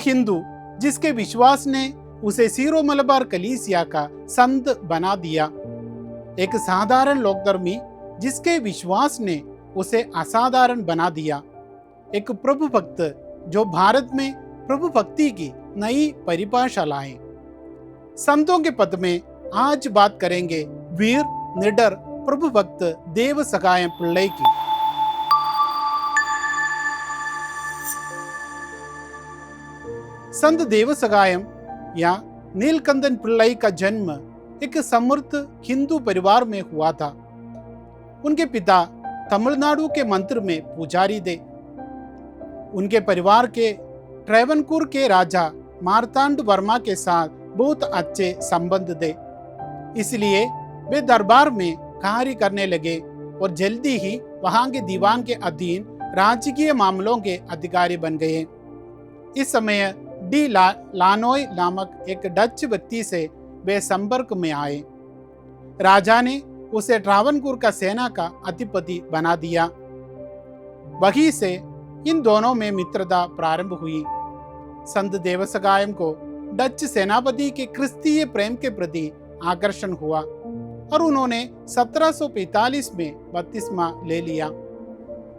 हिंदू जिसके विश्वास ने उसे सीरो मलबार कलीसिया का संत बना दिया। एक साधारण लोकधर्मी जिसके विश्वास ने उसे असाधारण बना दिया। एक प्रभु भक्त जो भारत में प्रभु भक्ति की नई परिभाषा लाए। संतों के पद में आज बात करेंगे वीर निडर प्रभु भक्त देव सगायम पिल्लई की। संत देव सगायम या नीलकंठन पिल्लई का जन्म एक समृद्ध हिंदू परिवार में हुआ था। उनके पिता तमिलनाडु के मंदिर में पुजारी थे। उनके परिवार के ट्रेवनकूर के राजा मार्तांड वर्मा के साथ बहुत अच्छे संबंध थे, इसलिए वे दरबार में कार्य करने लगे और जल्दी ही वहां के दीवान के अधीन राजकीय मामलों के अधिकारी बन गए। इस समय डी लानोय नामक एक डच व्यक्ति से वे संपर्क में आए। राजा ने उसे ट्रावनकूर का सेना का अधिपति बना दिया। वहीं से इन दोनों में मित्रता प्रारंभ हुई। संत देवसगायम को डच सेनापति के क्रिस्तीय प्रेम के प्रति आकर्षण हुआ और उन्होंने 1745 में बपतिस्मा ले लिया।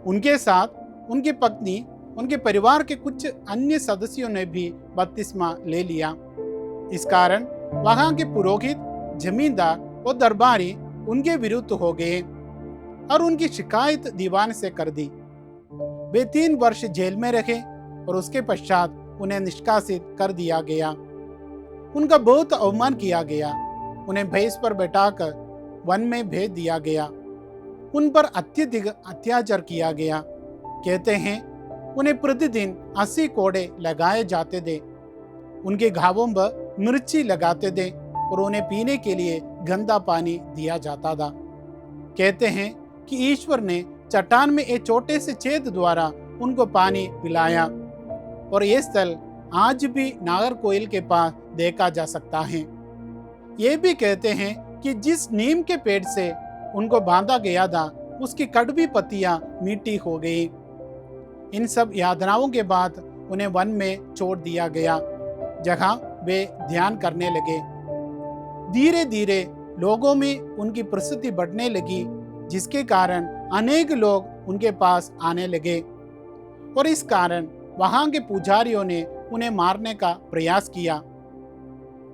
उनके साथ उनकी पत्नी, उनके परिवार के कुछ अन्य सदस्यों ने भी बपतिस्मा ले लिया। इस कारण वहां के पुरोहित, जमींदार और दरबारी उनके विरुद्ध हो गए और उनकी शिकायत दीवान से कर दी। वे 3 वर्ष जेल में रहे और उसके पश्चात उन्हें निष्कासित कर दिया गया। उनका बहुत अवमान किया गया। उन्हें भैंस पर बैठाकर वन में भेज दिया गया। उन पर अत्यधिक अत्याचार किया गया। कहते हैं उन्हें प्रतिदिन 80 कोड़े लगाए जाते थे। उनके घावों पर मिर्ची लगाते थे और उन्हें पीने के लिए गंदा पानी दिया जाता था। कहते हैं कि ईश्वर ने चट्टान में एक छोटे से छेद द्वारा उनको पानी पिलाया और ये स्थल आज भी नागरकोइल के पास देखा जा सकता है। ये भी कहते हैं कि जिस नीम के पेड़ से उनको बांधा गया था उसकी कड़वी पत्तियां मीठी हो गई। इन सब यातनाओं के बाद उन्हें वन में छोड़ दिया गया, जहां वे ध्यान करने लगे। धीरे धीरे लोगों में उनकी प्रसिद्धि बढ़ने लगी, जिसके कारण अनेक लोग उनके पास आने लगे और इस कारण वहां के पुजारियों ने उन्हें मारने का प्रयास किया।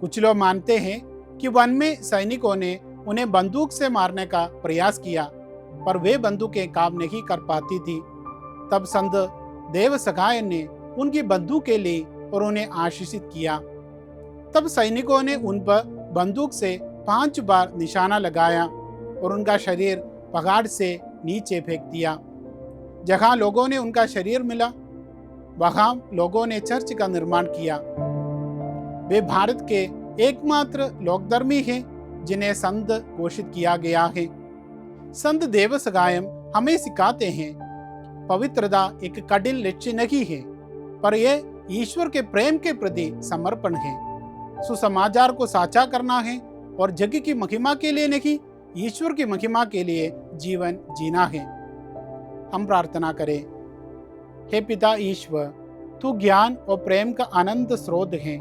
कुछ लोग मानते हैं कि वन में सैनिकों ने उन्हें बंदूक से मारने का प्रयास किया, पर वे बंदूकें काम नहीं कर पाती थी। तब संत देवसगायम ने उनकी बंदूकें ली और उन्हें आशीषित किया। तब सैनिकों ने उन पर बंदूक से 5 बार निशाना लगाया और उनका शरीर पहाड़ से नीचे फेंक दिया। जहां लोगों ने उनका शरीर मिला, वहां लोगों ने चर्च का निर्माण किया। वे भारत के एकमात्र लोकधर्मी हैं जिन्हें संत घोषित किया गया है। संत देवसगायम हमें सिखाते हैं पवित्रता एक कठिन लक्ष्य नहीं है, पर यह ईश्वर के प्रेम के प्रति समर्पण है। सुसमाचार को साझा करना है और जग की महिमा के लिए नहीं, ईश्वर की महिमा के लिए जीवन जीना है। हम प्रार्थना करें। हे पिता ईश्वर, तू ज्ञान और प्रेम का अनंत स्रोत है।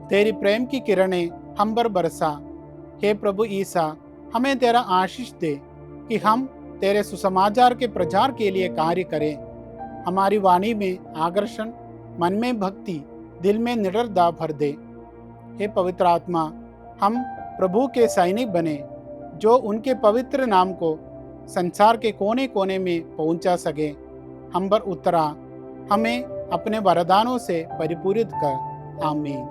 तेरी प्रेम की किरणें हम पर बरसा। हे प्रभु ईसा, हमें तेरा आशीष दे कि हम तेरे सुसमाचार के प्रचार के लिए कार्य करें। हमारी वाणी में आकर्षण, मन में भक्ति, दिल में निडरता भर दे। हे पवित्र आत्मा, हम प्रभु के सैनिक बने जो उनके पवित्र नाम को संसार के कोने कोने में पहुंचा सके। हम पर उतरा, हमें अपने वरदानों से परिपूरित कर। आमीन।